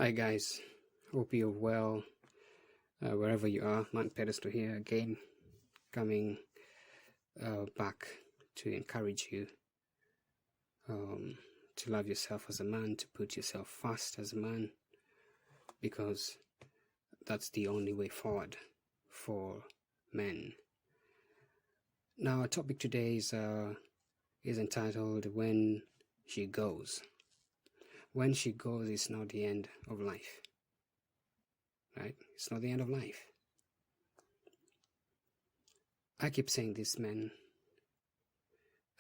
Hi guys, hope you're well wherever you are. Man Pedestal here again, coming back to encourage you to love yourself as a man, to put yourself first as a man, because that's the only way forward for men. Now, our topic today is entitled "When She Goes." When she goes is not the end of life. Right? It's not the end of life. I keep saying this, man,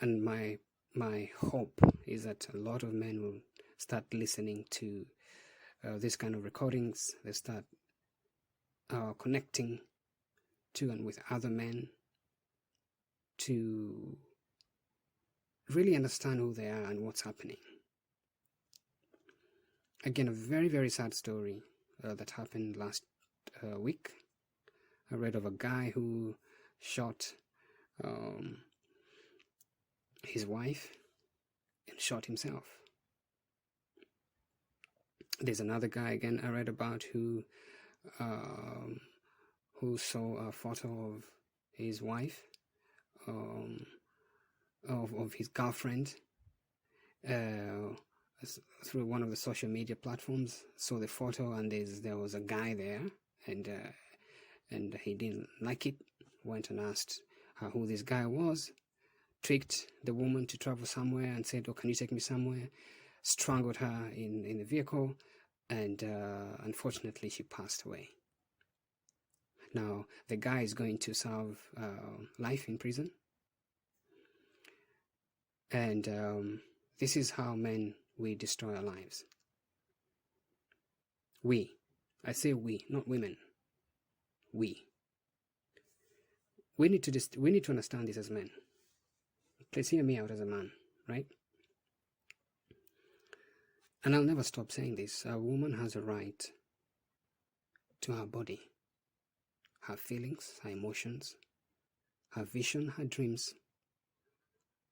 and my hope is that a lot of men will start listening to this kind of recordings. They start connecting to and with other men to really understand who they are and what's happening. Again, a very, very sad story that happened last week. I read of a guy who shot his wife and shot himself. There's another guy again I read about who saw a photo of his wife, of his girlfriend, through one of the social media platforms. Saw the photo, and there was a guy there, and he didn't like it. Went and asked her who this guy was. Tricked the woman to travel somewhere and said, "Oh, can you take me somewhere?" Strangled her in the vehicle, and unfortunately she passed away. Now the guy is going to serve life in prison, and this is how men, we destroy our lives. I say we, not women. We need to understand this as men. Please hear me out as a man, right? And I'll never stop saying this. A woman has a right to her body, her feelings, her emotions, her vision, her dreams,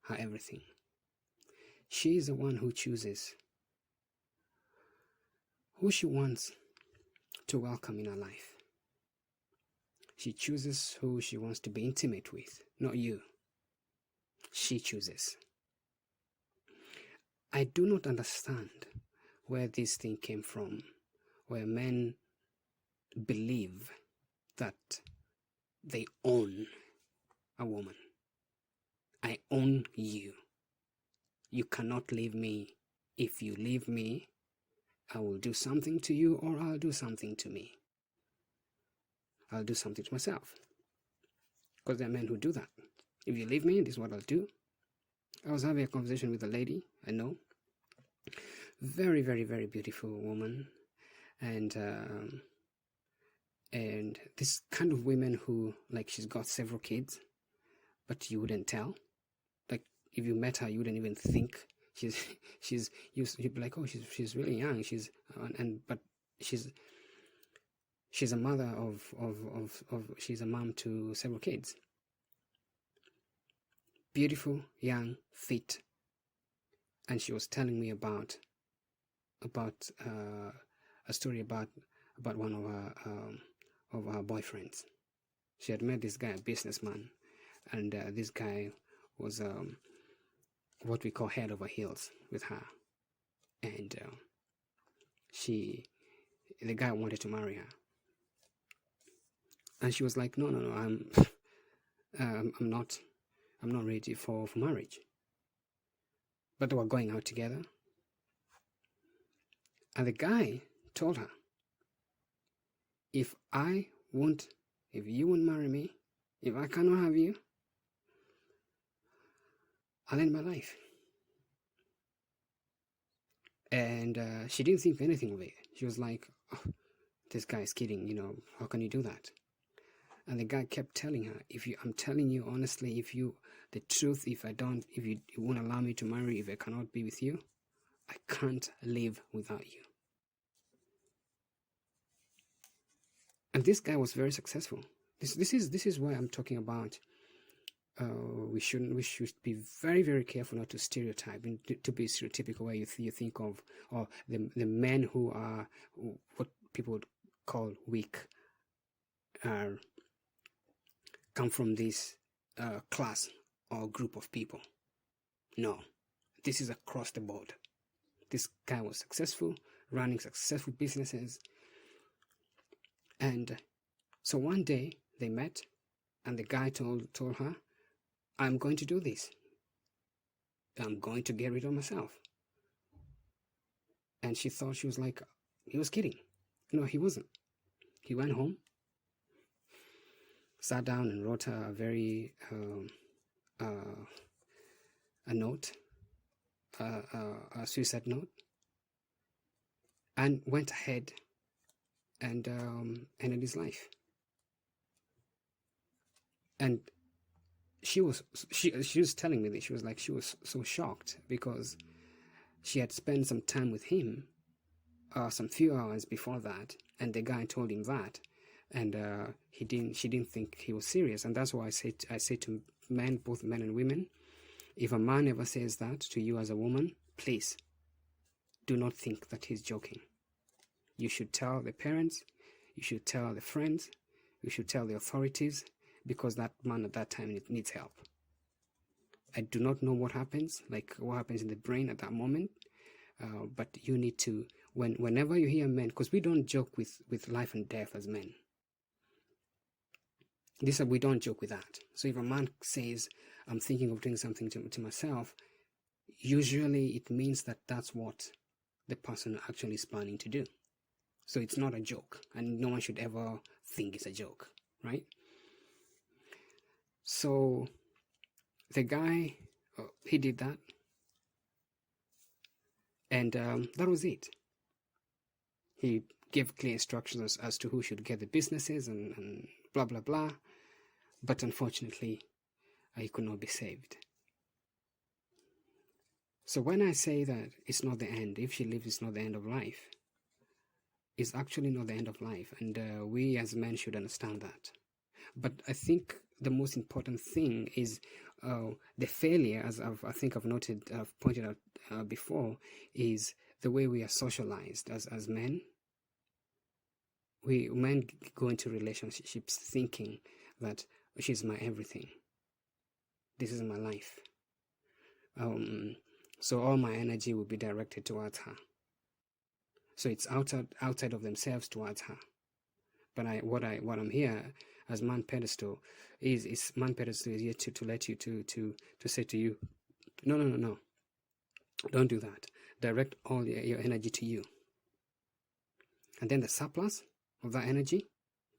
her everything. She is the one who chooses who she wants to welcome in her life. She chooses who she wants to be intimate with, not you. She chooses. I do not understand where this thing came from, where men believe that they own a woman. I own you. You cannot leave me. If you leave me, I will do something to you, or I'll do something to me. I'll do something to myself. Because there are men who do that. If you leave me, this is what I'll do. I was having a conversation with a lady I know. Very, very, very beautiful woman. And this kind of women who, like, she's got several kids, but you wouldn't tell. Like, if you met her, you wouldn't even think you'd be like, oh, she's really young. But she's a mother she's a mom to several kids. Beautiful, young, fit. And she was telling me about a story about one of her boyfriends. She had met this guy, a businessman, and this guy was what we call head over heels with her, and the guy wanted to marry her, and she was like, no, I'm not ready for marriage. But they were going out together, and the guy told her, if you won't marry me, if I cannot have you, I'll end my life. And she didn't think anything of it. She was like, oh, this guy is kidding, how can you do that? And the guy kept telling her, I'm telling you honestly, if you won't allow me to marry, if I cannot be with you, I can't live without you. And this guy was very successful. This is why I'm talking about we should be very, very careful not to stereotype and to be stereotypical, where you think of, or the men who are what people would call weak are come from this class or group of people. No, this is across the board. This guy was successful, running successful businesses, and so one day they met, and the guy told her, I'm going to do this. I'm going to get rid of myself. And she thought, she was like, he was kidding. No, he wasn't. He went home, sat down and wrote her a very a note, a suicide note, and went ahead and ended his life. And she was telling me this. She was like, she was so shocked because she had spent some time with him, some few hours before that, and the guy told him that, and she didn't think he was serious. And that's why I say to men, both men and women, if a man ever says that to you as a woman, please do not think that he's joking. You should tell the parents, you should tell the friends, you should tell the authorities, because that man at that time needs help. I do not know what happens, like what happens in the brain at that moment, but you need to, whenever you hear men, because we don't joke with life and death as men. We don't joke with that. So if a man says, I'm thinking of doing something to myself, usually it means that that's what the person actually is planning to do. So it's not a joke, and no one should ever think it's a joke, right? So the guy, he did that, and that was it. He gave clear instructions as to who should get the businesses and blah, blah, blah. But unfortunately, he could not be saved. So when I say that it's not the end, if she lives, it's not the end of life, it's actually not the end of life. And we as men should understand that. But I think the most important thing is the failure, as I've pointed out before, is the way we are socialized as men. Men go into relationships thinking that she's my everything. This is my life. So all my energy will be directed towards her. So it's outside of themselves towards her. But what I'm here as Man Pedestal is Man Pedestal is here to let you to say to you, no, don't do that. Direct all your energy to you, and then the surplus of that energy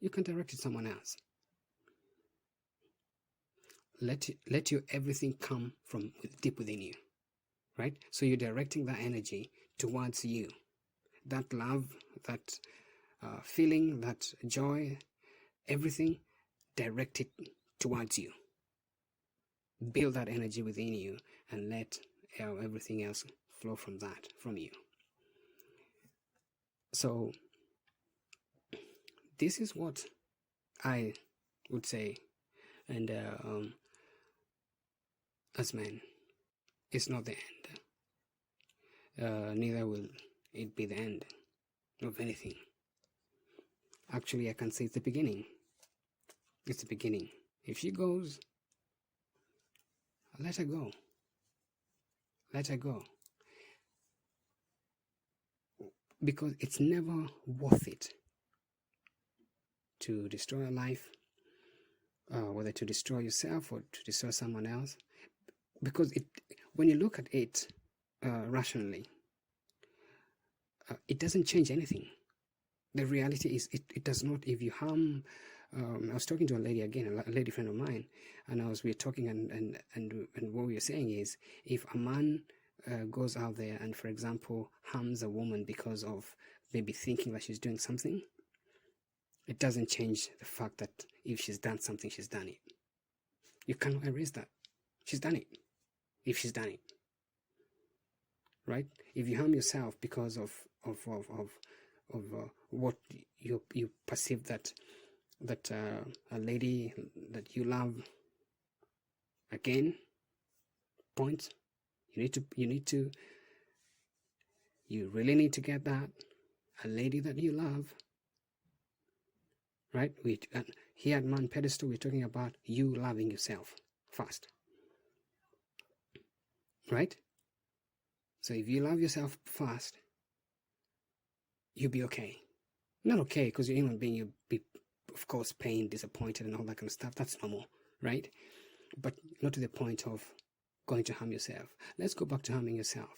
you can direct it to someone else. Let your everything come from deep within you, right? So you're directing that energy towards you, that love, that feeling, that joy, everything, direct it towards you. Build that energy within you and let everything else flow from you. So this is what I would say, and as men, it's not the end. Neither will it be the end of anything. Actually, I can say it's the beginning. It's the beginning. If she goes, let her go. Let her go. Because it's never worth it to destroy a life, whether to destroy yourself or to destroy someone else. Because when you look at it rationally, it doesn't change anything. The reality is it does not. If you harm, I was talking to a lady again, a lady friend of mine, and we were talking, and what we were saying is, if a man goes out there and, for example, harms a woman because of maybe thinking that she's doing something, it doesn't change the fact that if she's done something, she's done it. You cannot erase that. She's done it. If she's done it, right? If you harm yourself because of what you perceive that a lady that you love Again, point. You really need to get that a lady that you love, right? Here at Man Pedestal, we're talking about you loving yourself first, right? So if you love yourself first, you'll be okay. Not okay because you're a human being. You'll be, of course, pain, disappointed, and all that kind of stuff. That's normal, right? But not to the point of going to harm yourself. Let's go back to harming yourself.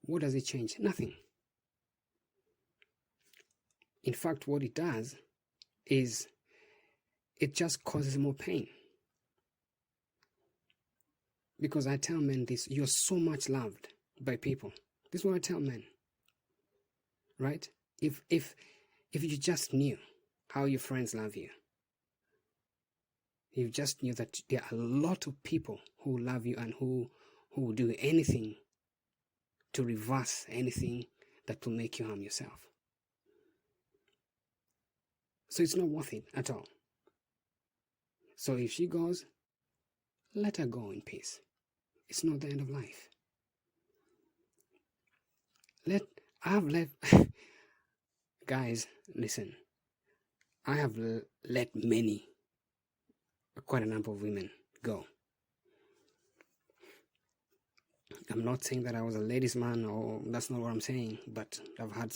What does it change? Nothing. In fact, what it does is it just causes more pain. Because I tell men this, you're so much loved by people. This is what I tell men, right? If you just knew how your friends love you, you just knew that there are a lot of people who love you and who will do anything to reverse anything that will make you harm yourself. So it's not worth it at all. So if she goes, let her go in peace. It's not the end of life. Guys, listen. I have let quite a number of women go. I'm not saying that I was a ladies' man, or that's not what I'm saying, but I've had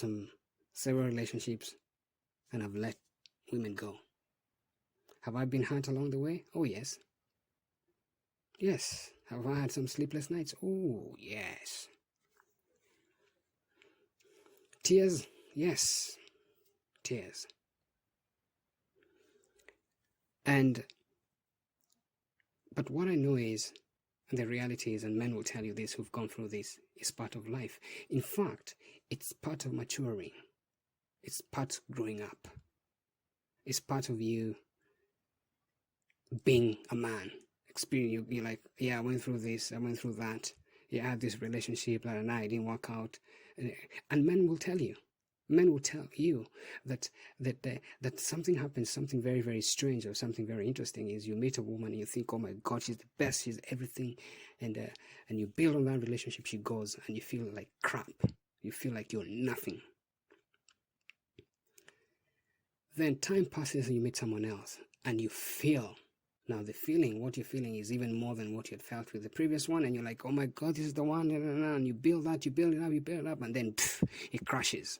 several relationships and I've let women go. Have I been hurt along the way? Oh, yes. Yes. Have I had some sleepless nights? Oh, yes. Tears? Yes. Tears. But what I know is, and the reality is, and men will tell you this who've gone through this, is part of life. In fact, it's part of maturing. It's part of growing up. It's part of you being a man. Experience, you're like, yeah, I went through this, I went through that. Yeah, I had this relationship and it didn't work out. And men will tell you that something happens, something very, very strange or something very interesting is you meet a woman and you think, oh my God, she's the best, she's everything. And you build on that relationship, she goes and you feel like crap. You feel like you're nothing. Then time passes and you meet someone else and you feel. Now what you're feeling is even more than what you had felt with the previous one, and you're like, oh my God, this is the one, and you build that, you build it up, and then it crashes.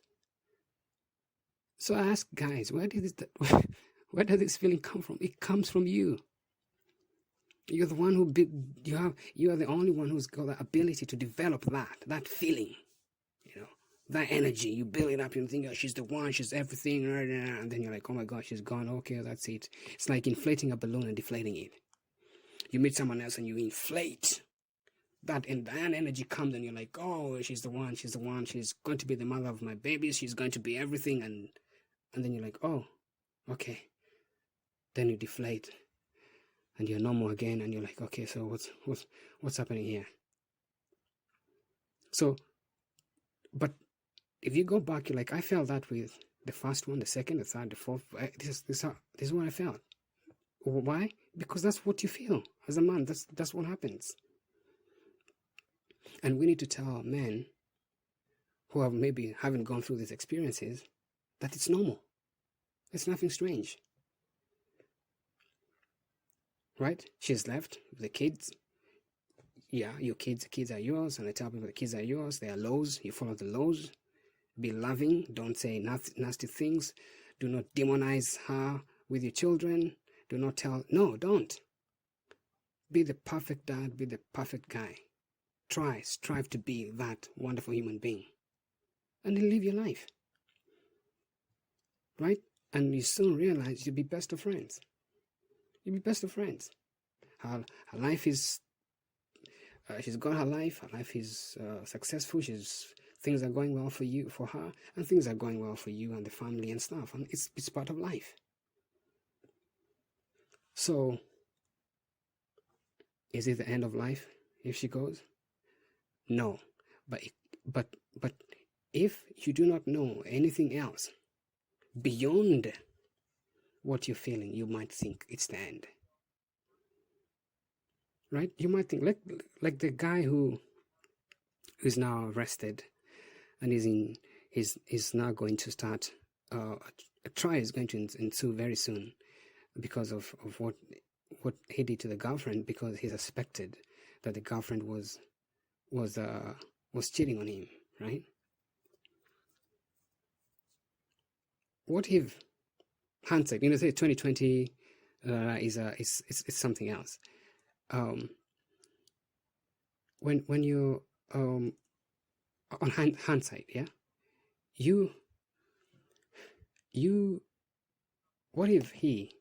So I ask guys, where does this feeling come from? It comes from you. You're the one you are the only one who's got the ability to develop that feeling, that energy. You build it up, you think, oh, she's the one, she's everything, and then you're like, oh my God, she's gone. Okay, that's it. It's like inflating a balloon and deflating it. You meet someone else and you inflate that, and that energy comes and you're like, oh, she's the one, she's going to be the mother of my babies, she's going to be everything, and then you're like, oh, okay. Then you deflate and you're normal again, and you're like, okay, so what's happening here? So, but if you go back, you're like, I felt that with the first one, the second, the third, the fourth. This is what I felt. Why? Because that's what you feel as a man. That's what happens. And we need to tell men who have maybe haven't gone through these experiences that it's normal. It's nothing strange. Right? She's left with the kids. Yeah, the kids are yours, and I tell people the kids are yours. They are laws. You follow the laws. Be loving. Don't say nasty things. Do not demonize her with your children. Do not no, don't. Be the perfect dad. Be the perfect guy. Strive to be that wonderful human being. And then live your life. Right? And you soon realize you'll be best of friends. You'll be best of friends. Her life is, she's got her life. Her life is successful. Things are going well for her, and things are going well for you and the family and stuff. And it's part of life. So, is it the end of life if she goes? No, but if you do not know anything else beyond what you're feeling, you might think it's the end. right? You might think like the guy who is now arrested and is now going to start a trial is going to ensue very soon because of what he did to the girlfriend, because he suspected that the girlfriend was cheating on him, right? What if hindsight, say 2020 is something else. When you on hindsight, yeah, you what if he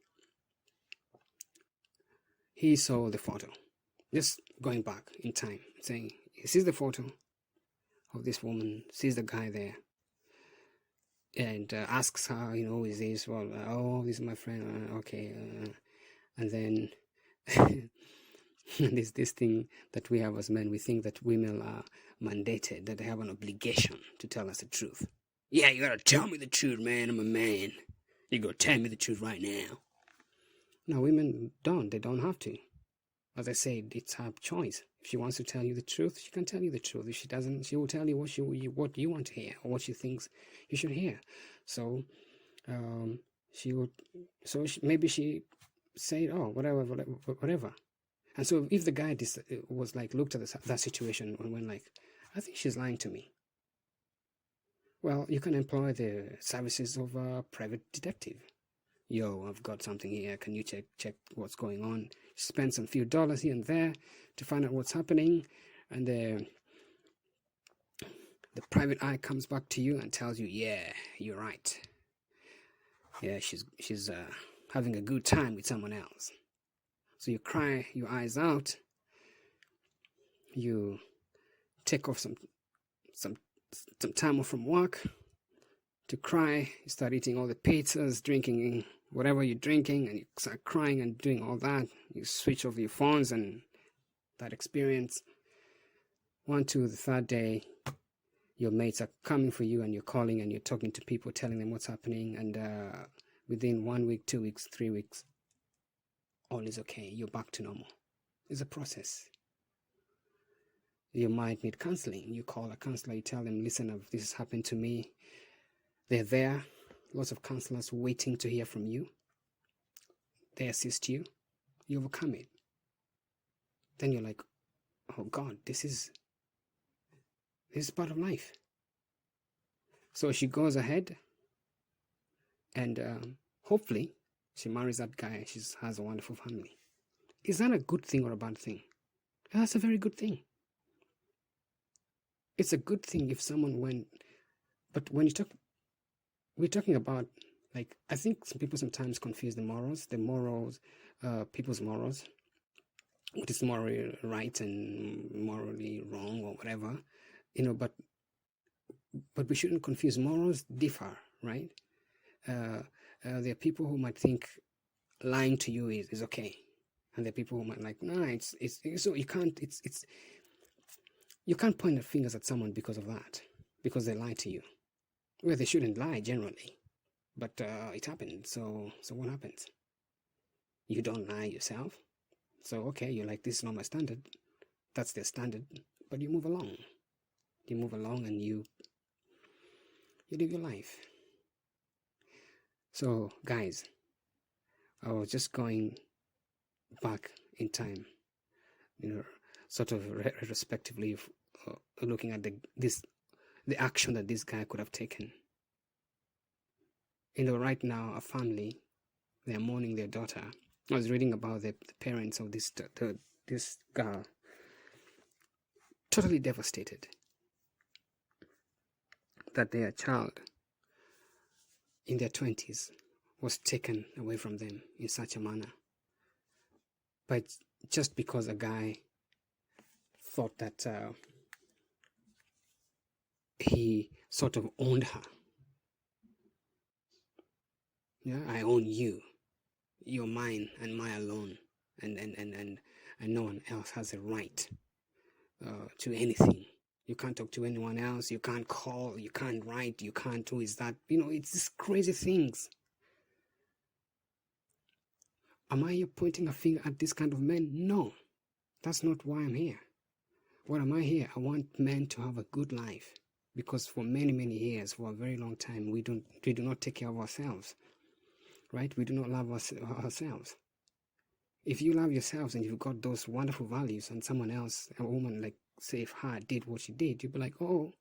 saw the photo, just going back in time, saying he sees the photo of this woman, sees the guy there, and asks her, who is this? Well, oh, this is my friend. Okay, and then there's this thing that we have as men. We think that women are mandated, that they have an obligation to tell us the truth. Yeah, you gotta tell me the truth, man. I'm a man. You gotta tell me the truth right now. No, women don't. They don't have to. As I said, it's her choice. If she wants to tell you the truth, she can tell you the truth. If she doesn't, she will tell you what you want to hear, or what she thinks you should hear. So, maybe she said, oh, whatever. And so, if the guy was like looked at that situation and went like, I think she's lying to me. Well, you can employ the services of a private detective. Yo, I've got something here. Can you check what's going on? Spend some few dollars here and there to find out what's happening, and the private eye comes back to you and tells you, yeah, you're right. Yeah, she's having a good time with someone else. So you cry your eyes out. You take off some time off from work to cry. You start eating all the pizzas, drinking whatever you're drinking, and you start crying and doing all that. You switch off your phones, and that experience. 1, 2, the third day, your mates are coming for you, and you're calling and you're talking to people, telling them what's happening, and within 1 week, 2 weeks, 3 weeks, all is okay. You're back to normal. It's a process. You might need counseling. You call a counselor, you tell them, listen, this has happened to me. They're there. Lots of counselors waiting to hear from you. They assist you. You overcome it. Then you're like, oh God, this is part of life. So she goes ahead, and hopefully she marries that guy and she has a wonderful family. Is that a good thing or a bad thing? That's a very good thing. It's a good thing if someone went, but when we're talking about, like, I think some people sometimes confuse people's morals, what is morally right and morally wrong or whatever, but we shouldn't confuse. Morals differ, right? There are people who might think lying to you is okay, and there are people who might like, no, it's so you can't point the fingers at someone because of that, because they lie to you. Well, they shouldn't lie generally, but it happened. So what happens? You don't lie yourself. So okay, you're like, this is not my standard. That's their standard, but you move along. You move along and you live your life. So guys, I was just going back in time, sort of retrospectively, looking at the action that this guy could have taken. Right now, a family, they're mourning their daughter. I was reading about the parents of this girl, totally devastated that their child in their 20s was taken away from them in such a manner. But just because a guy thought that he sort of owned her. Yeah, I own you. You're mine and mine alone. And no one else has a right to anything. You can't talk to anyone else. You can't call. You can't write. You can't do is that. It's just crazy things. Am I pointing a finger at this kind of men? No. That's not why I'm here. What am I here? I want men to have a good life, because for many, many years, for a very long time, we do not take care of ourselves, right? We do not love ourselves. If you love yourselves and you've got those wonderful values, and someone else, a woman, like say if her did what she did, you'd be like, oh,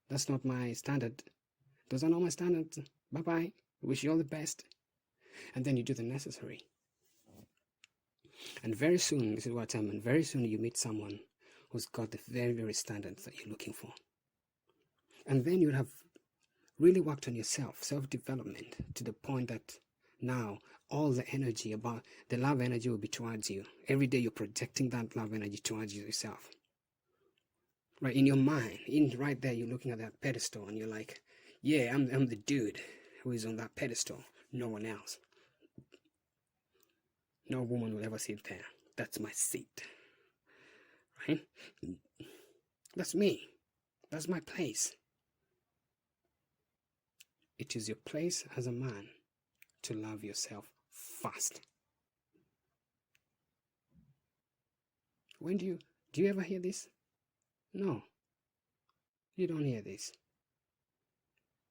that's not my standard. Those are not my standards. Bye-bye. Wish you all the best. And then you do the necessary. And very soon, this is what I mean, very soon you meet someone who's got the very, very standards that you're looking for. And then you'd have really worked on yourself, self-development, to the point that now all the energy about the love energy will be towards you. Every day you're projecting that love energy towards yourself. Right, in your mind, right there, you're looking at that pedestal and you're like, yeah, I'm the dude who is on that pedestal. No one else. No woman will ever sit there. That's my seat. Right? That's me. That's my place. It is your place as a man to love yourself first. When do you ever hear this? No. You don't hear this.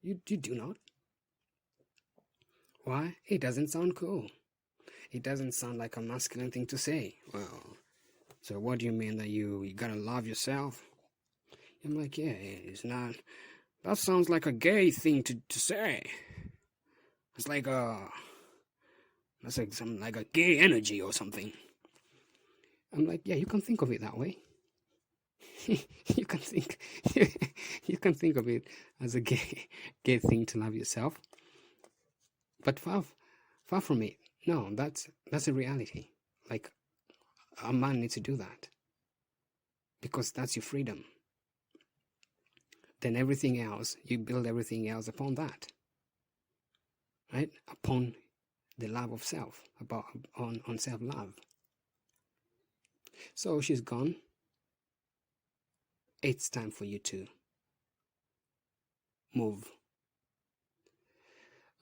You do not. Why? It doesn't sound cool. It doesn't sound like a masculine thing to say. Well, so what do you mean that you gotta love yourself? I'm like, yeah, it's not. That sounds like a gay thing to say. It's like that's like some like a gay energy or something. I'm like, yeah, you can think of it that way. you can think of it as a gay thing to love yourself. But far from it. No, that's a reality. Like, a man needs to do that, because that's your freedom. Then everything else, you build everything else upon that, right? Upon the love of self, on self-love. So she's gone. It's time for you to move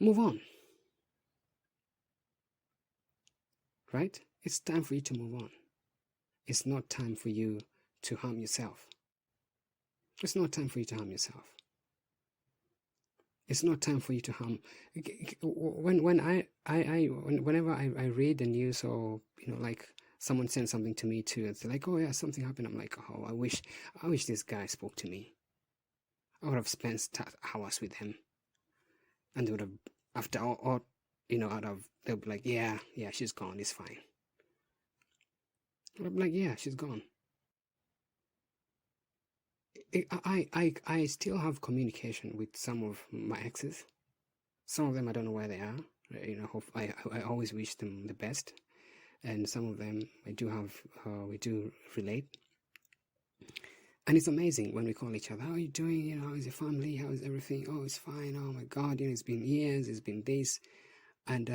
on. Right? It's time for you to move on. It's not time for you to harm yourself. It's not time for you to harm yourself. It's not time for you to harm. Whenever I read the news, or like someone sends something to me too, it's like, oh yeah, something happened. I'm like, oh, I wish this guy spoke to me. I would have spent hours with him, and they would have, after all, they'll be like, yeah, she's gone, it's fine. I'll be like, yeah, she's gone. I still have communication with some of my exes. Some of them I don't know where they are. I always wish them the best, and some of them we do relate. And it's amazing when we call each other. How are you doing? How is your family? How is everything? Oh, it's fine. Oh my God, it's been years. It's been this, and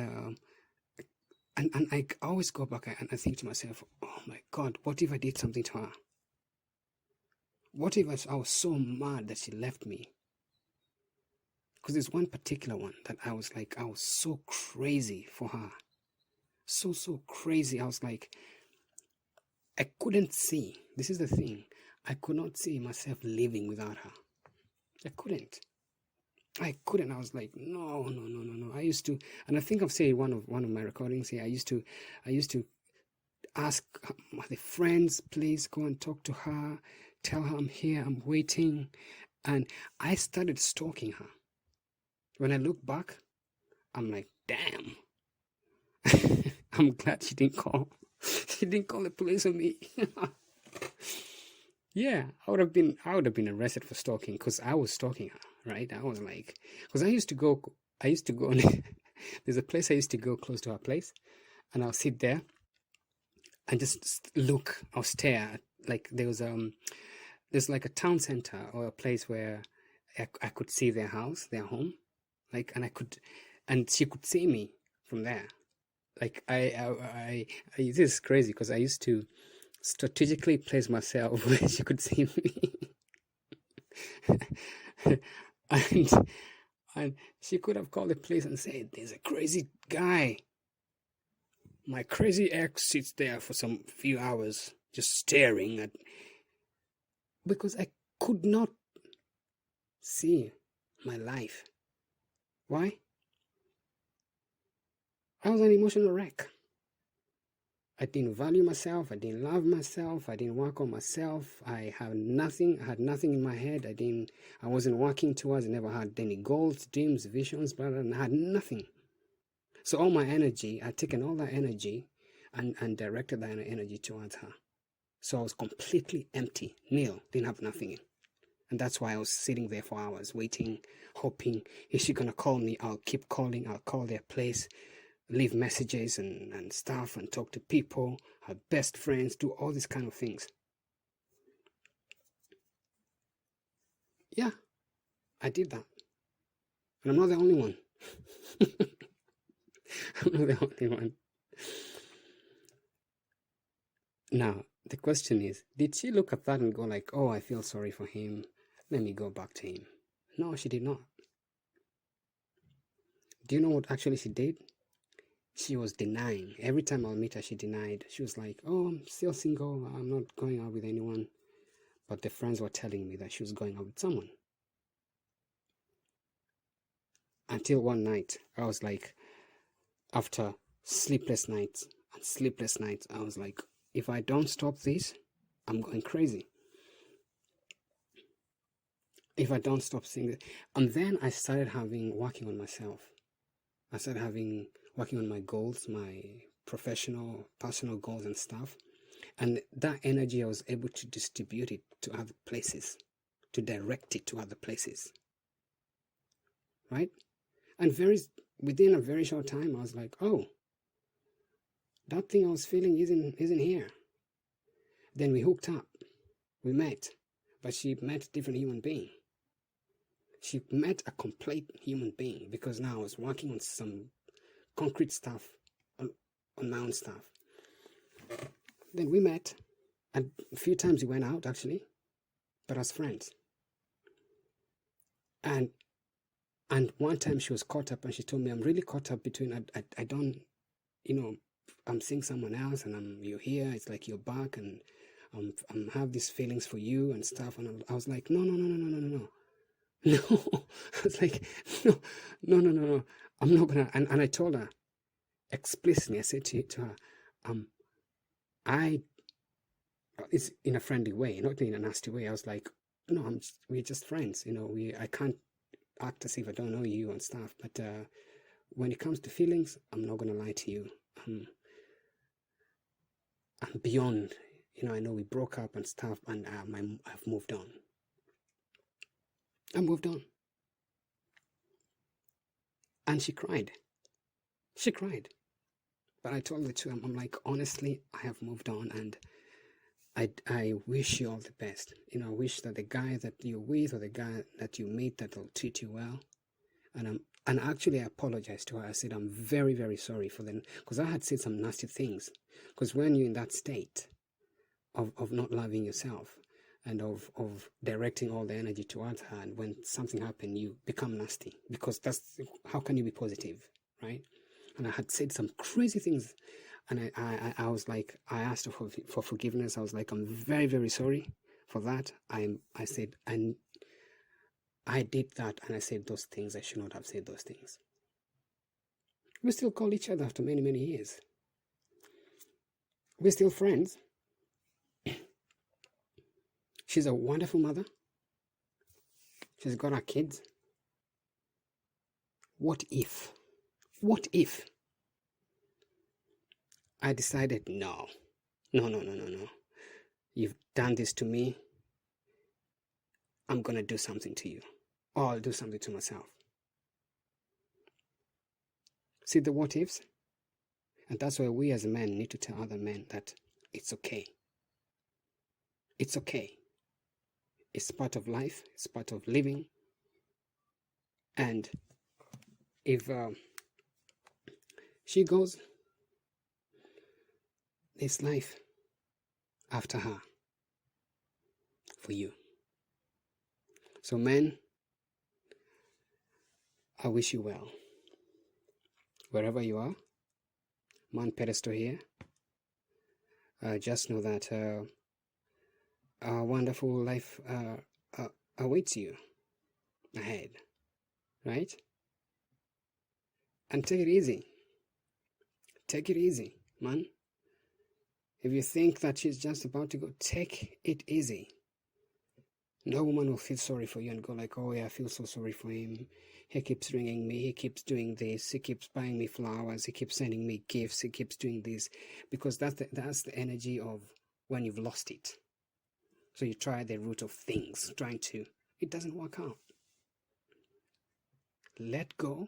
I always go back and I think to myself, oh my God, what if I did something to her? What if I was so mad that she left me? Because there's one particular one that I was so crazy for her. So crazy. I was like, I couldn't see. This is the thing. I could not see myself living without her. I couldn't. I was like, no. I used to, and I think I've said one of my recordings here. I used to ask my friends, please go and talk to her. Tell her I'm here, I'm waiting. And I started stalking her. When I look back, I'm like, damn. I'm glad she didn't call. She didn't call the police on me. Yeah, I would have been arrested for stalking, because I was stalking her, right? I was like, because I used to go there's a place I used to go close to her place, and I'll sit there and just look, I'll stare at, like, there's like a town center or a place where I could see their house, their home, like, and she could see me from there. Like, I this is crazy, because I used to strategically place myself where she could see me. and she could have called the police and said, there's a crazy guy. My crazy ex sits there for some few hours just staring at, because I could not see my life. Why? I was an emotional wreck. I didn't value myself. I didn't love myself. I didn't work on myself. I had nothing in my head. I wasn't working towards. I never had any goals, dreams, visions, blah, blah, and I had nothing. So all my energy, I'd taken all that energy and directed that energy towards her. So I was completely empty, nil, didn't have nothing in. And that's why I was sitting there for hours, waiting, hoping, is she gonna call me? I'll keep calling. I'll call their place, leave messages and stuff, and talk to people, her best friends, do all these kind of things. Yeah, I did that. And I'm not the only one. I'm not the only one. Now, the question is, did she look at that and go like, oh, I feel sorry for him, let me go back to him? No, she did not. Do you know what actually she did? She was denying. Every time I'll meet her, she denied. She was like, oh, I'm still single, I'm not going out with anyone. But the friends were telling me that she was going out with someone. Until one night, I was like, after sleepless nights, I was like, if I don't stop this, I'm going crazy. If I don't stop seeing it. And then I started working on myself. I started working on my goals, my professional, personal goals and stuff. And that energy, I was able to distribute it to other places, to direct it to other places. Right? And within a very short time, I was like, oh, that thing I was feeling isn't here. Then we hooked up. We met. But she met a different human being. She met a complete human being, because now I was working on some concrete stuff, on my own stuff. Then we met, and a few times we went out, actually, but as friends. And one time she was caught up, and she told me, I'm really caught up between, I don't, I'm seeing someone else, and you're here, it's like you're back, and I have these feelings for you and stuff. And I was like, no. No, I was like, no. I'm not gonna. And I told her explicitly. I said to her, it's in a friendly way, not in a nasty way. I was like, no, we're just friends. I can't act as if I don't know you and stuff. But when it comes to feelings, I'm not gonna lie to you. I'm beyond. I know we broke up and stuff, and I've moved on. I moved on. And she cried. But I told her too, I'm like, honestly, I have moved on, and I wish you all the best. I wish that the guy that you're with, or the guy that you meet, that will treat you well. And actually I apologized to her. I said, I'm very, very sorry for them, because I had said some nasty things. Because when you're in that state of not loving yourself, and of directing all the energy towards her, and when something happened, you become nasty, because how can you be positive, right? And I had said some crazy things, and I was like, I asked her for forgiveness. I was like, I'm very, very sorry for that. I said, and I did that, and I said those things. I should not have said those things. We still call each other after many, many years. We're still friends. She's a wonderful mother. She's got her kids. What if I decided, no, you've done this to me, I'm gonna do something to you, or I'll do something to myself? See the what ifs? And that's why we as men need to tell other men that it's okay. It's okay. It's part of life. It's part of living. And if she goes, there's life after her for you. So men, I wish you well. Wherever you are, Man Pedestal here. just know that a wonderful life awaits you ahead, right? And take it easy. Take it easy, man. If you think that she's just about to go, take it easy. No woman will feel sorry for you and go like, oh yeah, I feel so sorry for him. He keeps ringing me, he keeps doing this, he keeps buying me flowers, he keeps sending me gifts, he keeps doing this. Because that's the energy of when you've lost it. So you try the root of things, it doesn't work out. Let go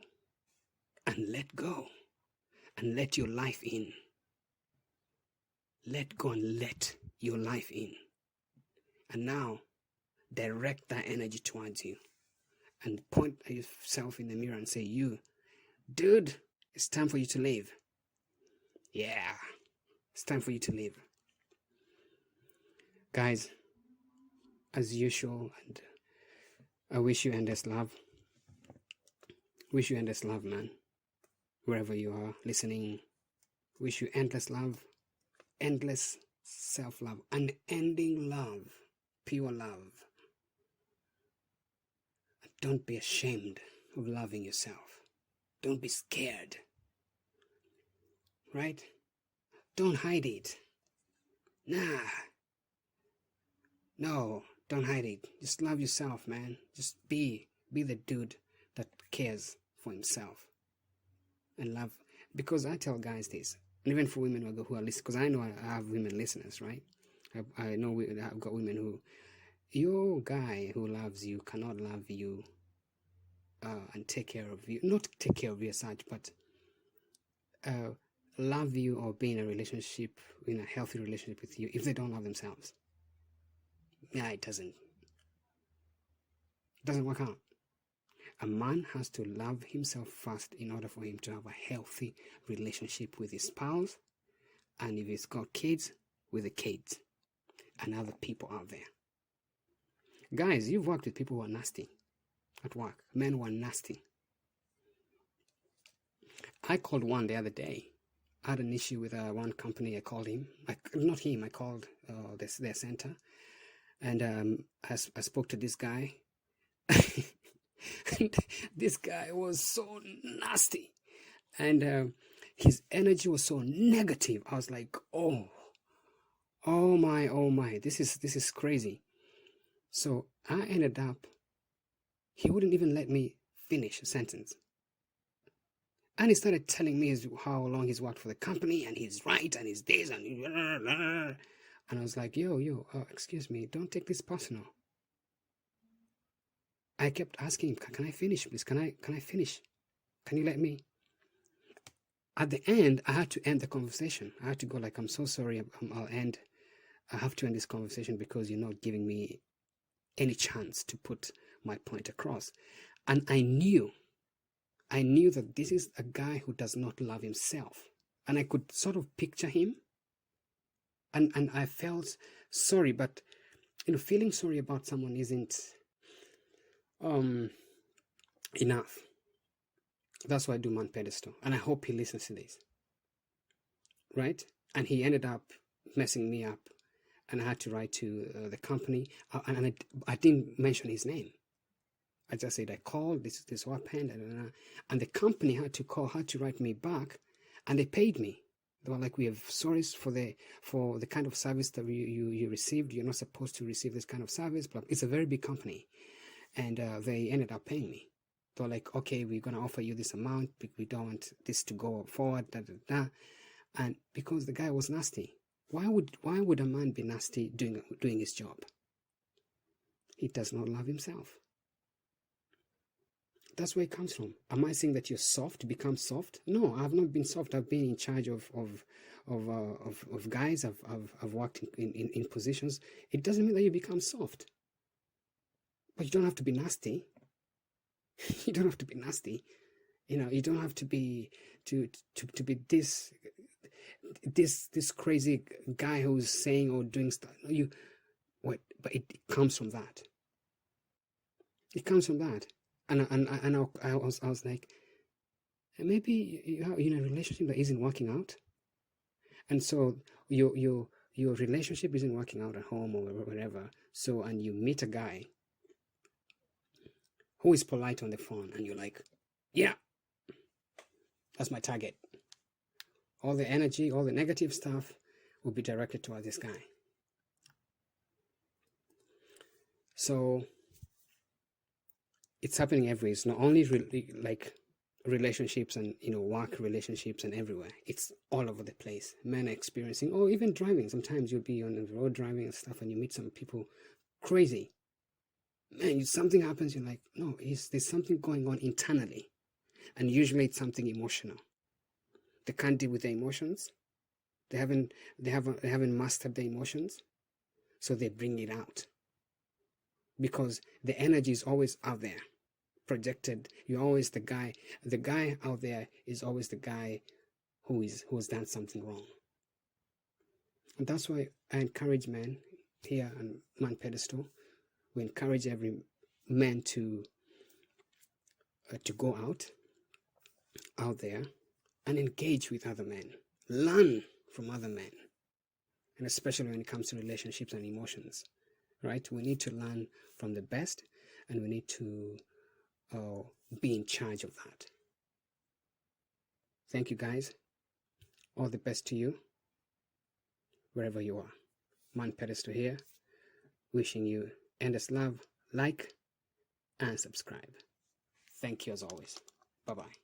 and let go and let your life in. Let go and let your life in. And now, direct that energy towards you and point at yourself in the mirror and say, you, dude, it's time for you to leave. Yeah, it's time for you to leave. Guys, as usual, and I wish you endless love. Wish you endless love, man. Wherever you are listening, wish you endless love, endless self-love, unending love, pure love. Don't be ashamed of loving yourself. Don't be scared. Right? Don't hide it. Nah. No, don't hide it. Just love yourself, man. Just be the dude that cares for himself. And love. Because I tell guys this, and even for women who are listening, because I know I have women listeners, right? I know I've got women who, your guy who loves you cannot love you and take care of you, not take care of you as such, but love you or be in a relationship, in a healthy relationship with you, if they don't love themselves. Yeah, it doesn't work out. A man has to love himself first in order for him to have a healthy relationship with his spouse, and if he's got kids, with the kids and other people out there. Guys, you've worked with people who are nasty at work. Men who are nasty. I called one the other day. I had an issue with one company. I called him. I called their center. And I spoke to this guy. And this guy was so nasty. And his energy was so negative. I was like, oh my, this is crazy. So I ended up, he wouldn't even let me finish a sentence. And he started telling me how long he's worked for the company, and he's right, and he's this, and I was like, yo, excuse me, don't take this personal. I kept asking him, can I finish, please? Can I finish? Can you let me? At the end, I had to end the conversation. I had to go like, I'm so sorry, I have to end this conversation because you're not giving me any chance to put my point across. And I knew that this is a guy who does not love himself. And I could sort of picture him. And I felt sorry, but feeling sorry about someone isn't enough. That's why I do Man Pedestal. And I hope he listens to this. Right? And he ended up messing me up. And I had to write to the company. And I didn't mention his name. I just said, I called, this what happened. And the company had to write me back. And they paid me. They were like, we have sorry for the kind of service that you received. You're not supposed to receive this kind of service. But it's a very big company. And they ended up paying me. They were like, okay, we're going to offer you this amount. We don't want this to go forward. And because the guy was nasty. Why would a man be nasty doing his job? He does not love himself. That's where it comes from. Am I saying that you're soft, become soft? No, I've not been soft. I've been in charge of guys. I've worked in positions. It doesn't mean that you become soft. But you don't have to be nasty. You don't have to be nasty. You don't have to be to be this crazy guy who's saying or doing stuff. But it comes from that. It comes from that. And I was like, maybe you're in a relationship that isn't working out, and so your your relationship isn't working out at home or wherever, so, and you meet a guy who is polite on the phone, and you're like, yeah, that's my target. All the energy, all the negative stuff will be directed towards this guy. So it's happening everywhere. It's not only like relationships and, you know, work relationships and everywhere. It's all over the place. Men are experiencing, or even driving. Sometimes you'll be on the road driving and stuff, and you meet some people crazy. Man, something happens, you're like, no, there's something going on internally. And usually it's something emotional. They can't deal with their emotions. They haven't mastered their emotions. So they bring it out. Because the energy is always out there, projected. You're always the guy out there is always the guy who has done something wrong. And that's why I encourage men here on Man Pedestal. We encourage every man to go out there and engage with other men, learn from other men, and especially when it comes to relationships and emotions, right? We need to learn from the best, and we need to be in charge of that. Thank you, guys. All the best to you, wherever you are. Man Pedestal here, wishing you endless love. Like and subscribe. Thank you as always. Bye-bye.